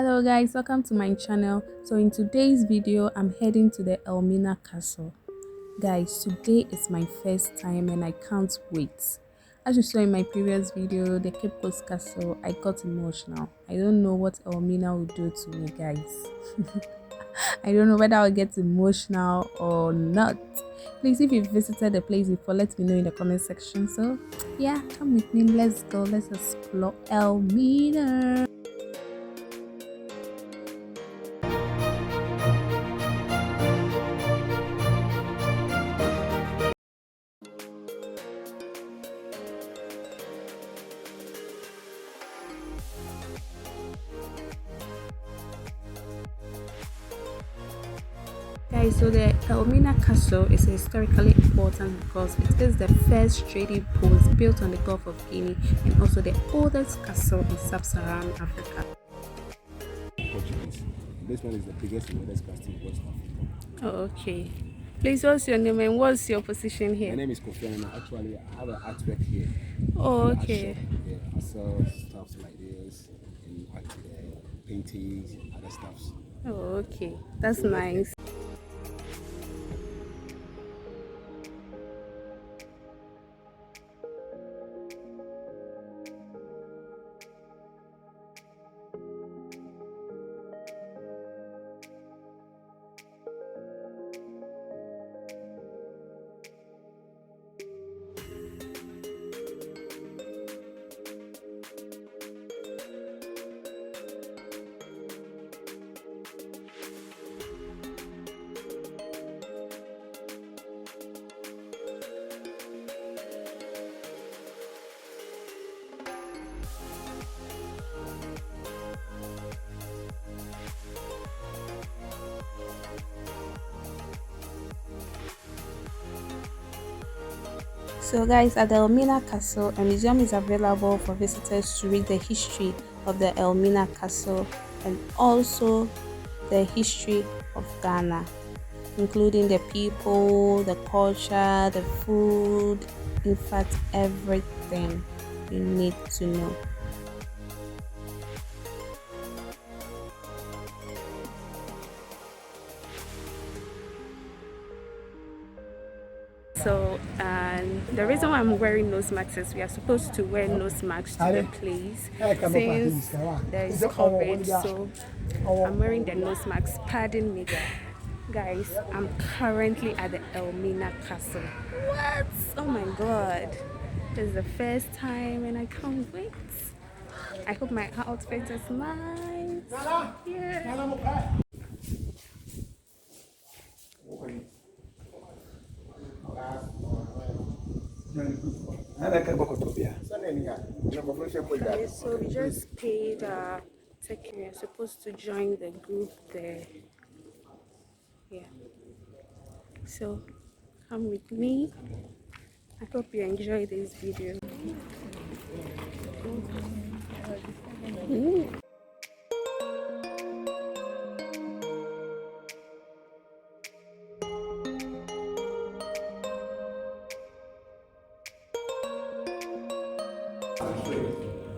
Hello guys, welcome to my channel. So in today's video I'm heading to the Elmina Castle. Guys, today is my first time and I can't wait. As you saw in my previous video, the Cape Coast Castle, I got emotional. I don't know what Elmina will do to me, guys. I don't know whether I'll get emotional or not. Please, if you visited the place before, let me know in the comment section. So yeah, come with me, let's go, let's explore Elmina. Guys, so the Elmina Castle is historically important because it is the first trading post built on the Gulf of Guinea and also the oldest castle in sub-Saharan Africa. Portuguese. This one is the biggest and oldest castle in West Africa. Oh, okay. Please, what's your name and what's your position here? My name is Kofi and actually I have an artwork here. Oh, okay. Yeah, I sell stuff like this and paintings, other stuffs. Oh, okay. That's nice. So guys, at the Elmina Castle, a museum is available for visitors to read the history of the Elmina Castle and also the history of Ghana, including the people, the culture, the food, in fact everything you need to know. So the reason why I'm wearing nose masks is we are supposed to wear nose masks to the place since there is COVID. So I'm wearing the nose mask. Pardon me, guys. I'm currently at the Elmina Castle. What? Oh my god. This is the first time and I can't wait. I hope my outfit is nice. Yeah. Okay, so we just paid ticket. We're supposed to join the group there. Yeah. So come with me. I hope you enjoy this video. Ooh.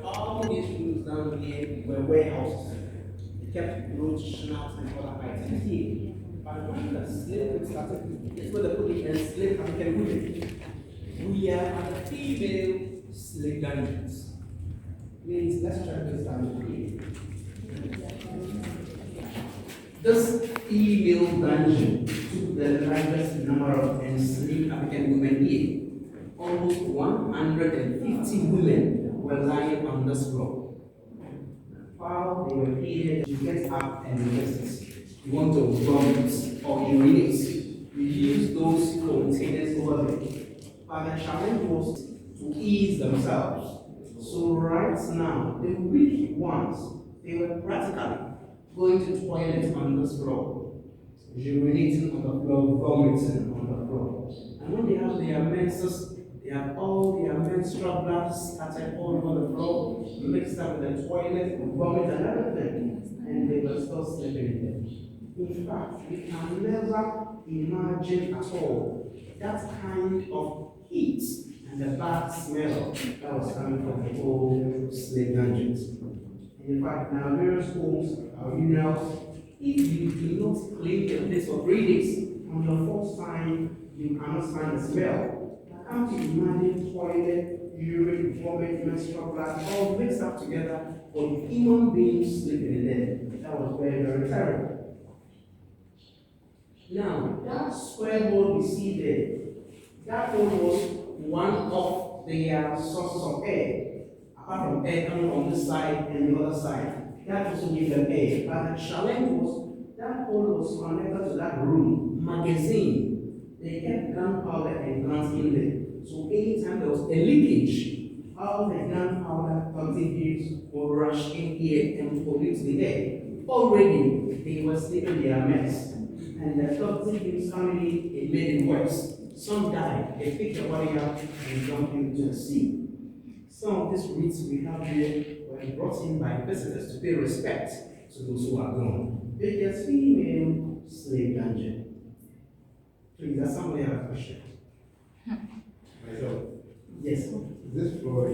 All these rooms down here were warehouses. They kept roads, schnapps, and other items here. But when the slavery started, it's where they put the enslaved African women. We are at the female slave dungeons. Please, let's check this down here. This female dungeon took the largest number of enslaved African women here. Almost 150 women were lying on this floor. While they were here, you get up and rest. You want to vomit or urinate. You use those containers over there. But the challenge was to ease themselves. So right now, the weak ones, they were practically going to toilet on this floor, urinating on the floor, vomiting on the floor. And when they have their menses, they have all their menstrual blood scattered all over the floor, mixed up with the toilet, vomit and everything. And they were still sleeping in there. In fact, we can never imagine at all that kind of heat and the bad smell that was coming from the old slave dungeons. And In fact, in our various homes, our funerals, if you do not clean the place for 3 days, on your fourth time, you cannot stand the smell. Can't you imagine toilet, urine, vomit, menstrual blood, all mixed up together for human beings sleeping in there? That was very, very terrible. Now, that square hole we see there, that hole was one of the sources of air. Apart from air coming from this side and the other side, that also gave them air. But the challenge was that hole was connected to that room, magazine. They kept gunpowder and guns in there. So anytime there was a leakage, all the gunpowder toxic fumes would rush in here and pollute the air. Already, they were sleeping their mess. And the toxic fumes coming in, it made it worse. Some died, they picked the body up and jumped into the sea. Some of these wreaths we have here were brought in by visitors to pay respect to those who are gone. Biggest female slave dungeon. Please, does somebody have a question? Myself. Yes. This floor,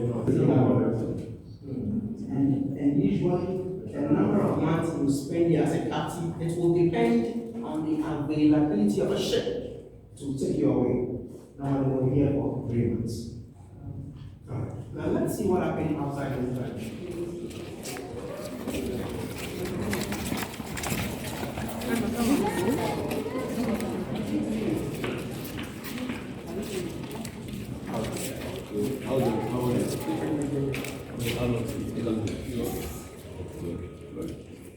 And usually the number of months you spend here as a captive, it will depend on the availability of a ship to take you away. Normally we're here for 3 months. Now let's see what happened outside this dungeon.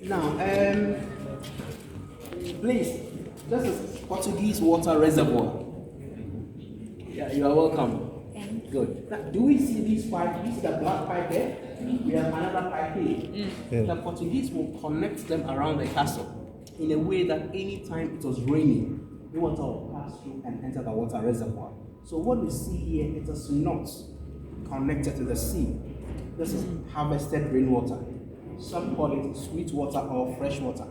Now, please, this is Portuguese water reservoir. Yeah, you are welcome. Good. Now, do we see these pipes? You see the black pipe there? We have another pipe here. The Portuguese will connect them around the castle in a way that anytime it was raining, the water will pass through and enter the water reservoir. So what we see here, it is not connected to the sea. This is harvested rainwater. Some call it sweet water or fresh water.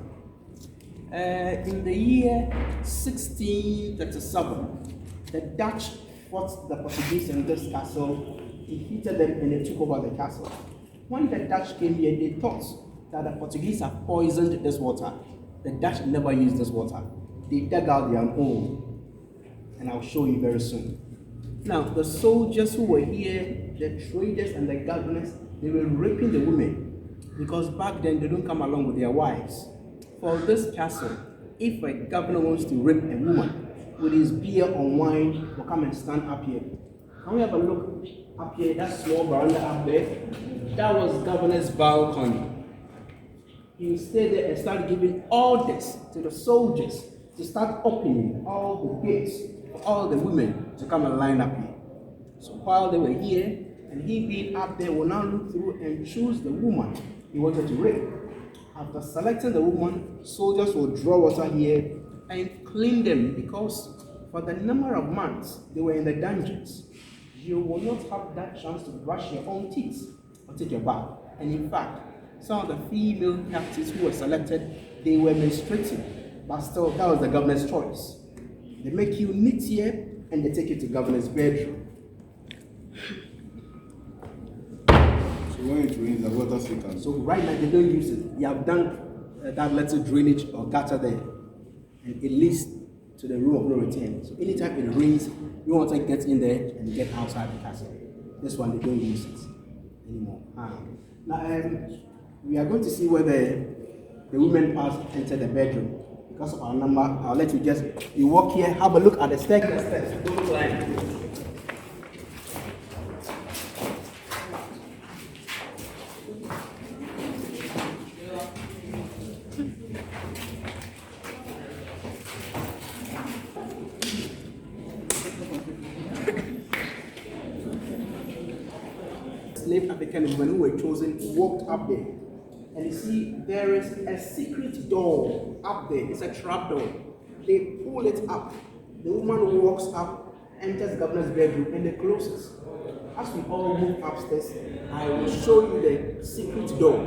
In the year 1637, the Dutch fought the Portuguese in this castle, defeated them, and they took over the castle. When the Dutch came here, they thought that the Portuguese have poisoned this water. The Dutch never used this water. They dug out their own, and I'll show you very soon. Now, the soldiers who were here, the traders and the governors, they were raping the women because back then they don't come along with their wives. For this castle, if a governor wants to rape a woman with his beer or wine, will come and stand up here. Can we have a look up here? That small veranda up there, that was governor's balcony. He stayed there and started giving orders to the soldiers to start opening all the gates for all the women to come and line up here. So while they were here, and he being up there will now look through and choose the woman he wanted to rape. After selecting the woman, soldiers will draw water here and clean them, because for the number of months they were in the dungeons, you will not have that chance to brush your own teeth or take your bath. And in fact, some of the female captives who were selected, they were menstruating, but still, that was the governor's choice. They make you knit here and they take you to governor's bedroom. So when it rains, the water still So right now they don't use it. You have done that little drainage or gutter there, and it leads to the room of no return. So anytime it rains, you want to get in there and get outside the castle. This one they don't use it anymore. Now we are going to see where the women pass enter the bedroom. Because of our number, I'll let you walk here, have a look at the staircase. Don't climb. Slave African women who were chosen walked up there. And you see, there is a secret door up there. It's a trap door. They pull it up. The woman walks up, enters the governor's bedroom, and they close it. As we all move upstairs, I will show you the secret door.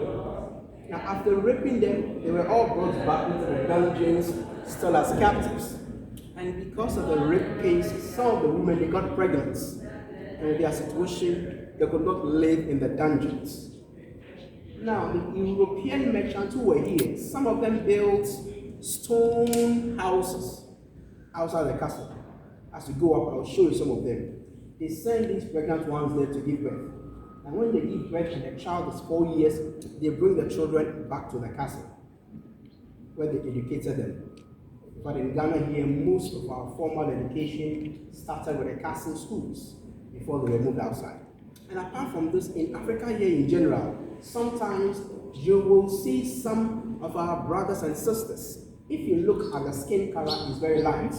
Now, after raping them, they were all brought back into the dungeons, still as captives. And because of the rape case, some of the women, they got pregnant. And with their situation, they could not live in the dungeons. Now, the European merchants who were here, some of them built stone houses outside the castle. As you go up, I'll show you some of them. They send these pregnant ones there to give birth. And when they give birth and the child is 4 years, they bring the children back to the castle, where they educated them. But in Ghana here, most of our formal education started with the castle schools before they were moved outside. And apart from this, in Africa here in general, sometimes you will see some of our brothers and sisters. If you look at the skin color, it's very light.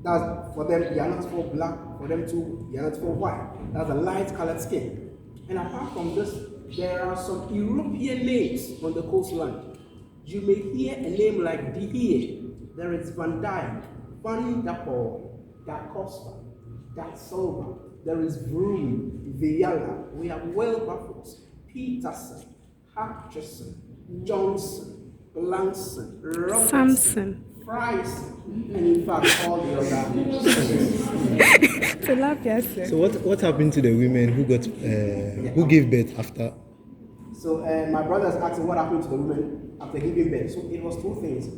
That's for them, they are not for black. For them too, they are not for white. That's a light colored skin. And apart from this, there are some European names on the coastline. You may hear a name like De Heer. There is Van Dyke, Van der Poel, Da Costa, Da Silva. There is Vroom, Viala. We have Wilberforce, Peterson, Hutchison, Johnson, Blanson, Robertson, Samson. Fryson, and in fact all the other. Tilapia. So what happened to the women who got who gave birth after? So my brothers asked what happened to the women after giving birth. So it was two things.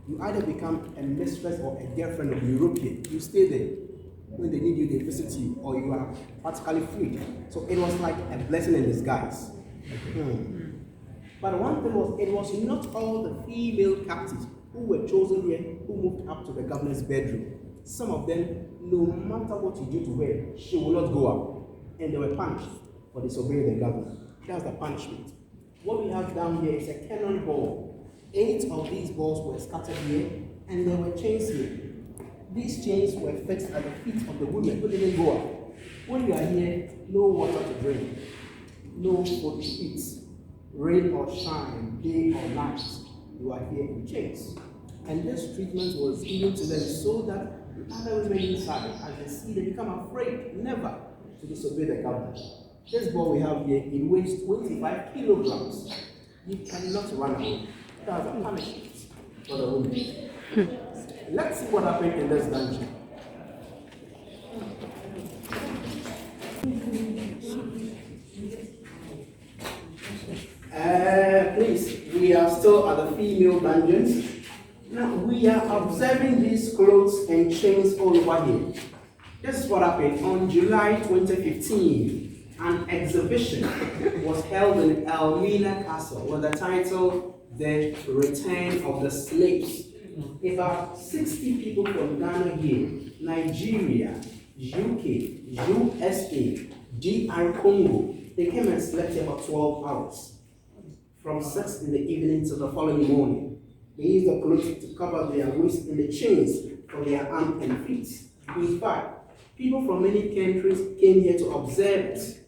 You either become a mistress or a girlfriend of the European. You stay there. When they need you, they visit you, or you are practically free. So it was like a blessing in disguise. But one thing was, it was not all the female captives who were chosen here who moved up to the governor's bedroom. Some of them, no matter what you do to her, she will not go up. And they were punished for disobeying the governor. That's the punishment. What we have down here is a cannon ball. 8 of these balls were scattered here, and there were chains here. These chains were fixed at the feet of the women who didn't go up. When you are here, no water to drink, no food to eat, rain or shine, day or night, you are here in chains. And this treatment was given to them so that the other women inside, as they see, they become afraid never to disobey the governor. This ball we have here, it weighs 25 kilograms. You cannot run away. That's a punishment for the women. Let's see what happened in this dungeon. Please, we are still at the female dungeons. Now, we are observing these clothes and chains all over here. This is what happened on July 2015. An exhibition was held in Elmina Castle with the title The Return of the Slaves. About 60 people from Ghana here, Nigeria, UK, USA, DR Congo, they came and slept here for 12 hours. From 6 in the evening to the following morning. They used the clothes to cover their waist and the chains for their arms and feet. In fact, people from many countries came here to observe it.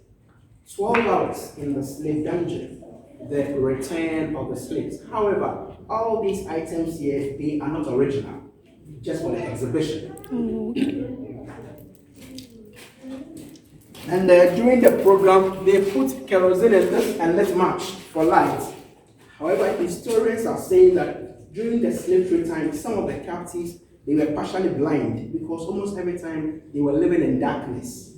12 hours in the slave dungeon, the return of the slaves. However, all these items here, they are not original, just for the exhibition. And during the program, they put kerosene in this and lit match for light. However, historians are saying that during the slavery time, some of the captives, they were partially blind because almost every time they were living in darkness.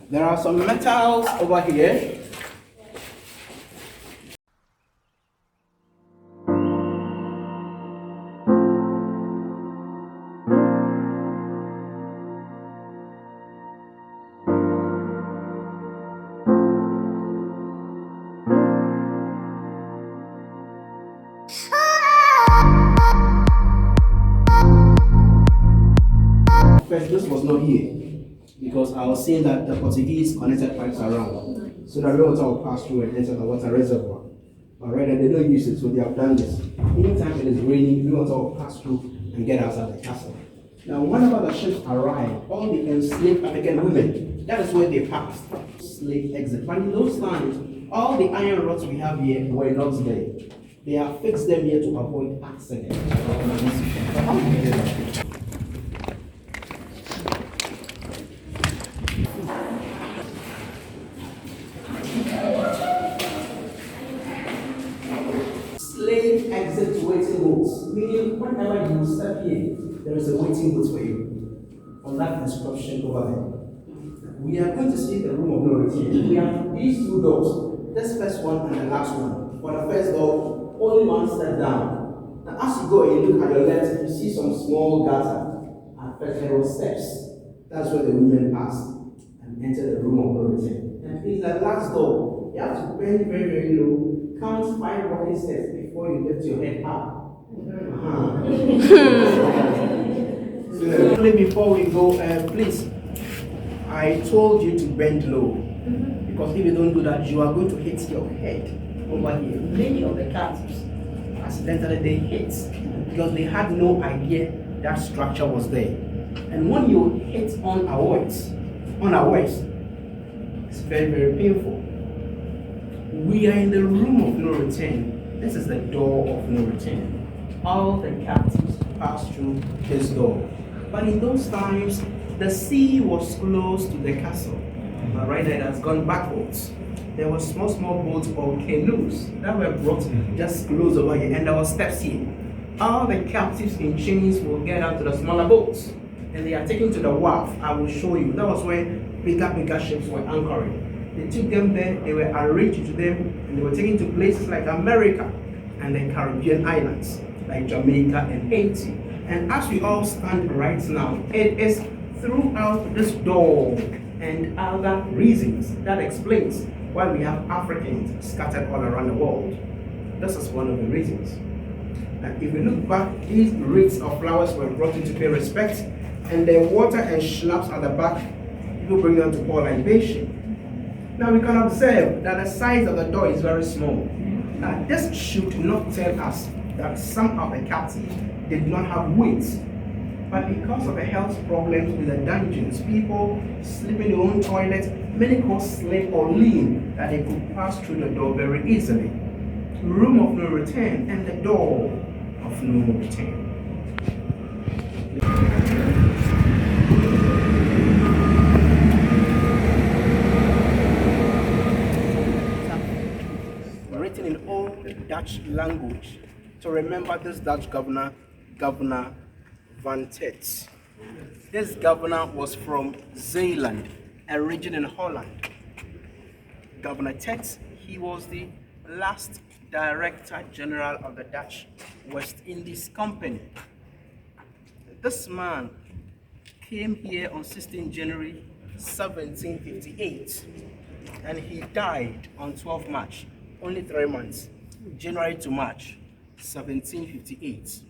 There are some metals over here. First, this was not here because I was seeing that the Portuguese connected pipes around so that rainwater will pass through and enter the water reservoir. But rather, they don't use it, so they have done this. Anytime it is raining, rainwater will pass through and get outside the castle. Now, whenever the ships arrive, all the enslaved African women, that is where they passed. Slave exit. But in those times, all the iron rods we have here were not there. They have fixed them here to avoid accidents. Slave exit waiting booths, meaning whenever you step here, there is a waiting booth for you. On that description over there. We are going to see the room of no return. We have these two doors, this first one and the last one. For the first door, only one step down. Now, as you go and you look at your left, you see some small gutter. At first, there were steps. That's where the women passed and entered the room of no return. And in the last door, you have to bend very, very low, count 5 walking steps before you lift your head up. Only before we go, please, I told you to bend low, because if you don't do that, you are going to hit your head over here. Many of the captives, accidentally they hit because they had no idea that structure was there. And when you hit unawares, it's very, very painful. We are in the room of no return. This is the door of no return. All the captives pass through this door. But in those times, the sea was close to the castle. But right now it has gone backwards. There were small boats or canoes that were brought just close over here, and there were steps here. All the captives in chains will get out to the smaller boats, and they are taken to the wharf. I will show you. That was where bigger ships were anchoring. They took them there, they were arranged to them, and they were taken to places like America and the Caribbean islands, like Jamaica and Haiti. And as we all stand right now, it is throughout this door and other reasons that explains why we have Africans scattered all around the world. This is one of the reasons. And if we look back, these wreaths of flowers were brought in to pay respect, and the water and schnapps at the back, people bring them to pour libation. Now we can observe that the size of the door is very small. Now this should not tell us that some of the captives did not have weights, but because of the health problems in the dungeons, people sleep in their own toilets, many could sleep or lean, that they could pass through the door very easily. Room of no return and the door of no return. Written in old Dutch language to remember this Dutch governor, Governor Van Tet. This governor was from Zeeland, a region in Holland. Governor Tet, he was the last Director General of the Dutch West Indies Company. This man came here on 16 January 1758, and he died on 12 March, only 3 months, January to March 1758.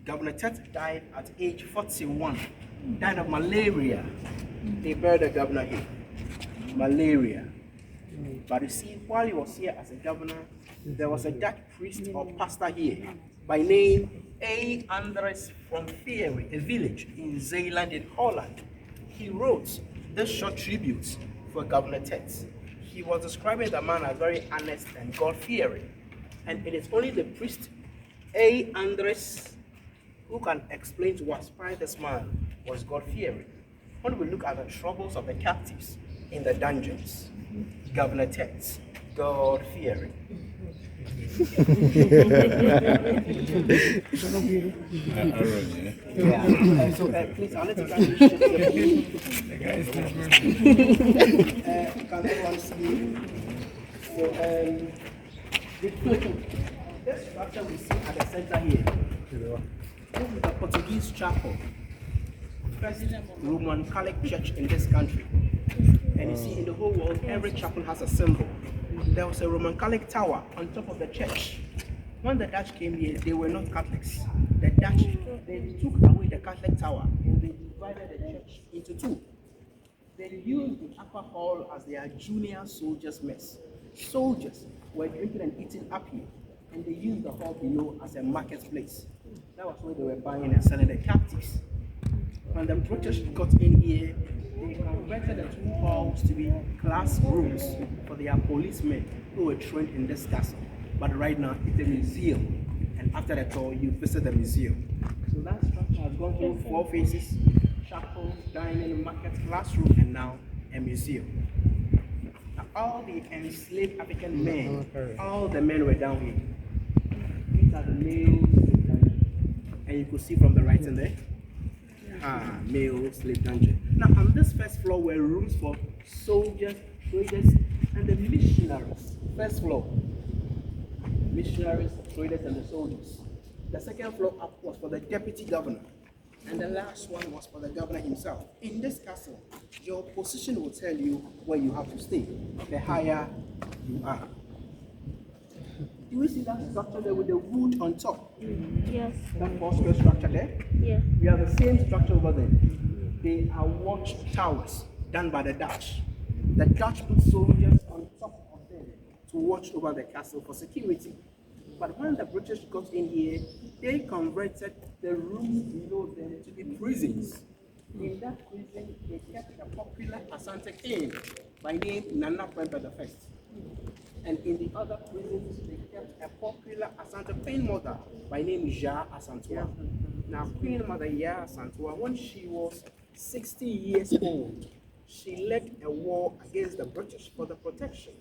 Governor Tet died at age 41, died of malaria. They buried the governor here, malaria. But you see, while he was here as a governor, there was a Dutch priest or pastor here by name A. Andres from Veere, a village in Zeeland in Holland. He wrote this short tribute for Governor Tet. He was describing the man as very honest and God-fearing. And it is only the priest A. Andres who can explain to us why this man was God-fearing. When we look at the troubles of the captives in the dungeons, Governor Tet, God-fearing. Yeah. So please, I'll let you guys shift the can everyone see? So this structure we see at the center here, this is the Portuguese chapel, first Roman Catholic church in this country. And you see, in the whole world, every chapel has a symbol. There was a Roman Catholic tower on top of the church. When the Dutch came here, they were not Catholics. The Dutch, they took away the Catholic tower and they divided the church into two. They used the upper hall as their junior soldiers' mess. Soldiers were drinking and eating up here, and they used the hall below as a marketplace. That was where they were buying and selling the captives. When the British got in here, they converted the two halls to be classrooms for their policemen who were trained in this castle. But right now, it's a museum. And after the tour, you visit the museum. So that structure has gone through 4 phases: chapel, dining, market, classroom, and now a museum. Now, all the enslaved African men, all the men were down here. These are the male slave dungeon. And you could see from the writing there, male slave dungeon. Now, on this first floor were rooms for soldiers, traders, and the missionaries. First floor, missionaries, traders, and the soldiers. The second floor up was for the deputy governor. And the last one was for the governor himself. In this castle, your position will tell you where you have to stay, the higher you are. Do you see that structure there with the wood on top? Yes. That four-square structure there? Yeah. We have the same structure over there. They are watch towers done by the Dutch. The Dutch put soldiers on top of them to watch over the castle for security. But when the British got in here, they converted the rooms below them to be prisons. In that prison, they kept a popular Asante king by name Nana Pembe I. And in the other prisons, they kept a popular Asante queen mother by name Ja Asantua. Now, Queen Mother Ja Asantua, when she was 60 years old, she led a war against the British for the protection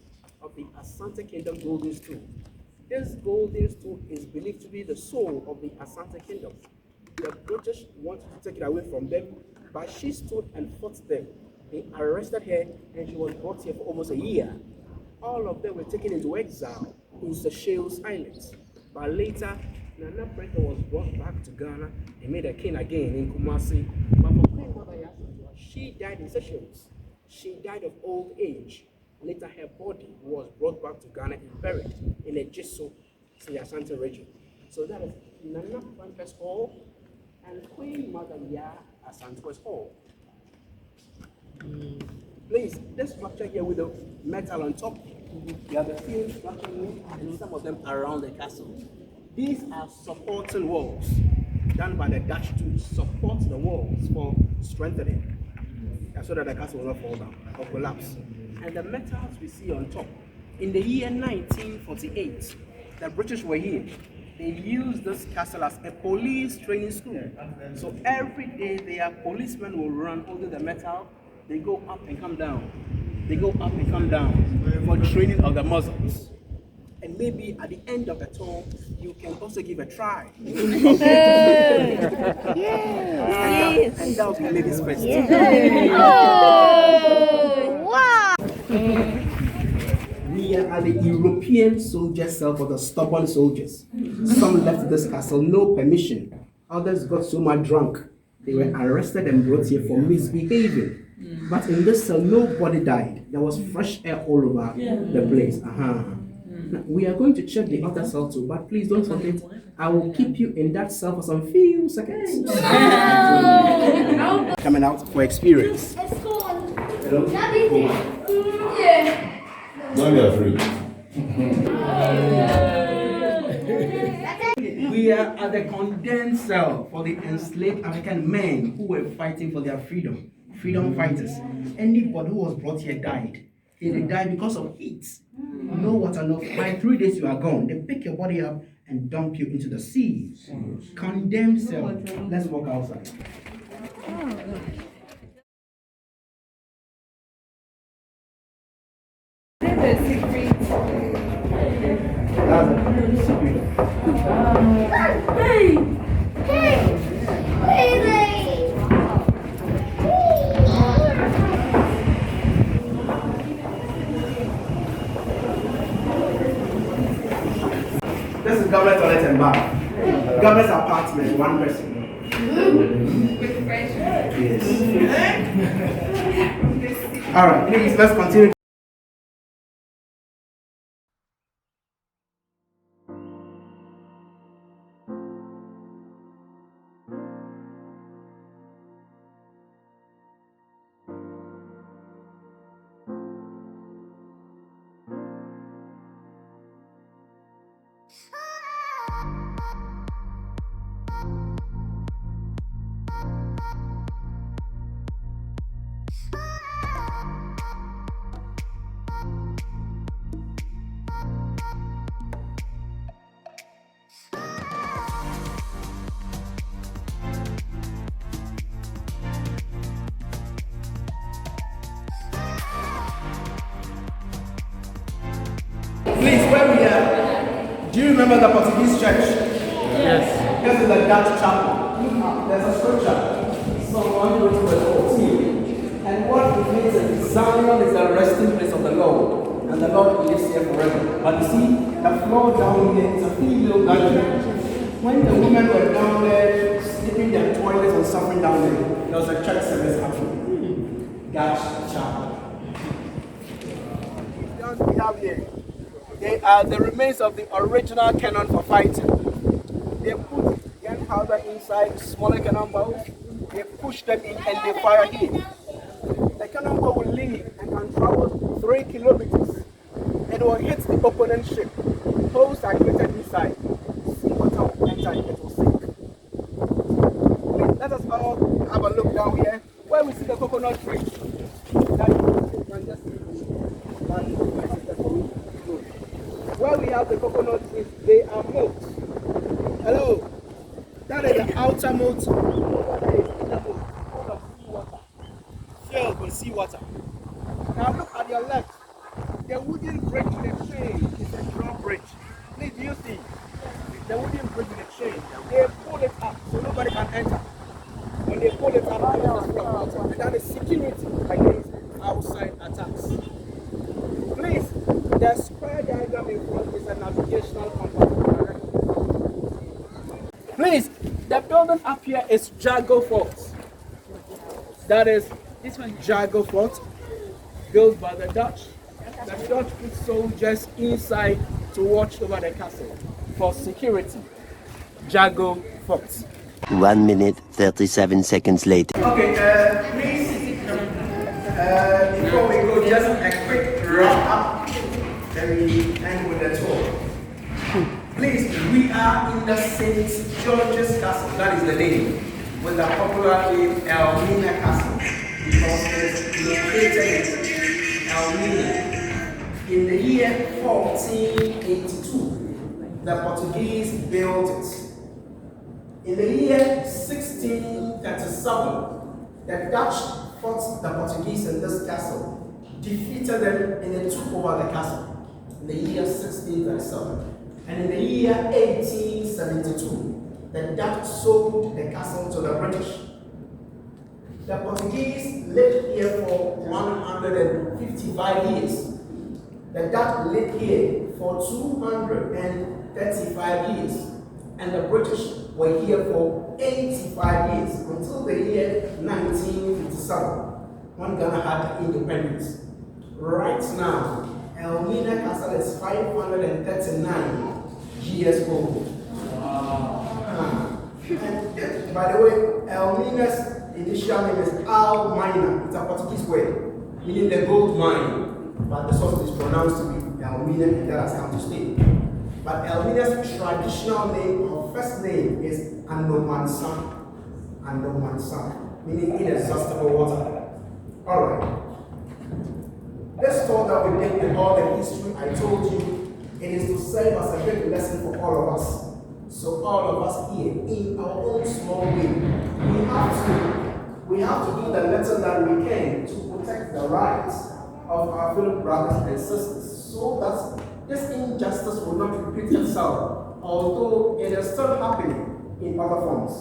of the Asante Kingdom golden stool. This golden stool is believed to be the soul of the Asante Kingdom. The British wanted to take it away from them, but she stood and fought them. They arrested her and she was brought here for almost a year. All of them were taken into exile in Seychelles Islands. But later, Nana Preta was brought back to Ghana and made a king again in Kumasi. But for Queen Mother Yasintua, she died in Seychelles. She died of old age. Later, her body was brought back to Ghana and buried in a Jiso, Asante region. So that is Nana Preta's Hall and Queen Mother Ya Asantua's Hall. Please, this structure here with the metal on top, you have the steel structure and some of them around the castle. These are supporting walls done by the Dutch to support the walls for strengthening, so that the castle will not fall down or collapse. And the metals we see on top. In the year 1948, the British were here. They used this castle as a police training school. So every day their policemen will run holding the metal. They go up and come down. They go up and come down for training of the Muslims. And maybe at the end of the tour, you can also give a try. Yes. And that will be ladies first. Oh, wow. We are at the European soldier cell for the stubborn soldiers. Some left this castle, no permission. Others got so much drunk, they were arrested and brought here for misbehaving. But in this cell, nobody died. There was fresh air all over the place. Now, we are going to check the other cell too, but please don't forget, I will keep you in that cell for some few seconds. Coming out for experience. Don't be afraid. We are at the condemned cell for the enslaved African men who were fighting for their freedom. Freedom fighters. Anybody who was brought here died. They died because of heat. No water, no. By 3 days you are gone. They pick your body up and dump you into the sea. Condemned cell. Let's walk outside. That's a secret. This is government toilet and bath. Government's apartment, one person. With fresh air. Yes. All right, please, let's continue. Please, where we are, do you remember the Portuguese church? Yes. This is the Dutch chapel. There's a scripture. Psalm 114. And what remains is Zion is the resting place of the Lord, and the Lord lives here forever. But you see, the floor down here is a female dungeon. When the women were down there, sleeping their toilets and suffering down there was a church service happening. God's chapel. We have here, they are the remains of the original cannon for fighting. They put gunpowder inside smaller cannonballs, they push them in and they fire here. The cannonball will leave and can travel 3 kilometers. It will hit the opponent's ship. Holes are created inside. Sea water will enter and it will sink. Please, let us all have a look down here where we see the coconut tree. That you can just see. Where we have the coconut trees, they are moats. Hello. That is the outer moat. That is inner moat, full of seawater. Filled with seawater. Now look at your left. The wooden bridge with a chain is a drawbridge. Please, do you see? The wooden bridge with a chain. They pull it up so nobody can enter. When they pull it up, it is full of water. And that is security against outside attacks. Please, the square diagram in front is a navigational compass. Please, the building up here is Jago Fort. That is this one, Jago Fort, built by the Dutch. The Dutch put soldiers inside to watch over the castle for security. Jago Fort. 1 minute, 37 seconds later. Okay, please, before we go, just a quick wrap up. Then we end with the tour. Please, we are in the St. George's Castle, that is the name, with the popular name Elmina Castle, because it is located in Elmina. In the year 1482, the Portuguese built it. In the year 1637, the Dutch fought the Portuguese in this castle, defeated them, and they took over the castle in the year 1637. And in the year 1872, the Dutch sold the castle to the British. The Portuguese lived here for 155 years. The Dutch lived here for 235 years. And the British were here for 85 years until the year 1957, when Ghana had independence. Right now, Elmina Castle is 539 years old. And by the way, Elmina's initial name is Elmina. It's a Portuguese word, meaning the gold mine. But this one is pronounced to be Elmina, and that has come to stay. But Elmina's traditional name or first name is Anomansan. Anomansan, meaning inexhaustible water. Alright. This tour that we did with all the history I told you, it is to serve as a great lesson for all of us. So all of us here, in our own small way, we have to do the little that we can to protect the rights of our fellow brothers and sisters, so that this injustice will not repeat itself, although it is still happening in other forms.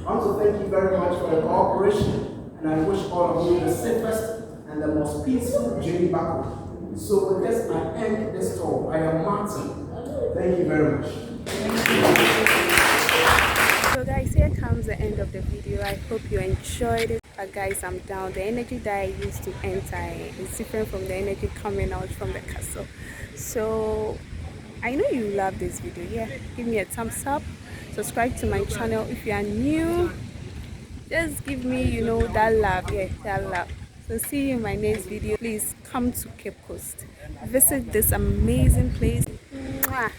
I want to thank you very much for your cooperation, and I wish all of you the safest and the most peaceful journey back home. So with this, I end this talk. I am Martin. Thank you very much. So guys, here comes the end of the video. I hope you enjoyed it. But guys, I'm down. The energy that I used to enter is different from the energy coming out from the castle. So I know you love this video. Yeah, give me a thumbs up, subscribe to my channel if you are new. Just give me, that love. Yeah, that love. So see you in my next video. Please come to Cape Coast, visit this amazing place. Mwah.